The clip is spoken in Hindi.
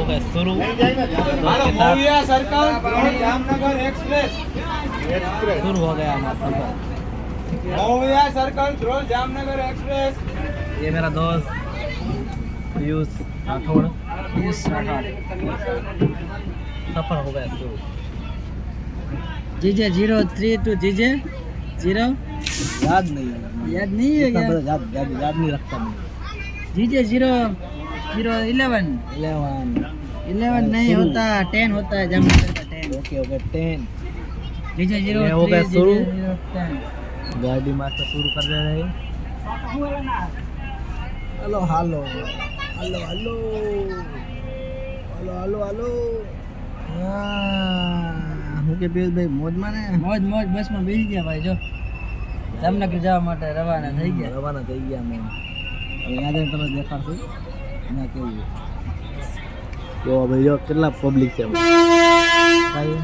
गया शुरू। महुआ सर्कल जामनगर एक्सप्रेस शुरू हो गया हमारा सफर। महुआ सर्कल ध्रुव जामनगर एक्सप्रेस। ये मेरा दोस्त पीयूष राठौड़। सफर हो गया शुरू। जीजे 03 टू जीजे 0 याद नहीं है, याद नहीं है क्या? याद नहीं रखता मैं। जीजे 011 नहीं होता, 10 होता है जामनगर का 10। ओके 10। जीजे ये हो गया 03 शुरू। जीजे 010। गाड़ी मास्टर शुरू कर रहे हैं। Hello hello hello hello hello hello hello. હું કે પિયુષભાઈ મોજમાં ને? મોજ મોજ બસમાં બેસી ગયા ભાઈ, જો જામનગર જવા માટે રવાના થઈ ગયા. રવાના થઈ ગયા મેં. હવે યાદ આવે તમે દેખાડશો ના કેવું જો ભાઈ જો કેટલા પબ્લિક છે ભાઈ.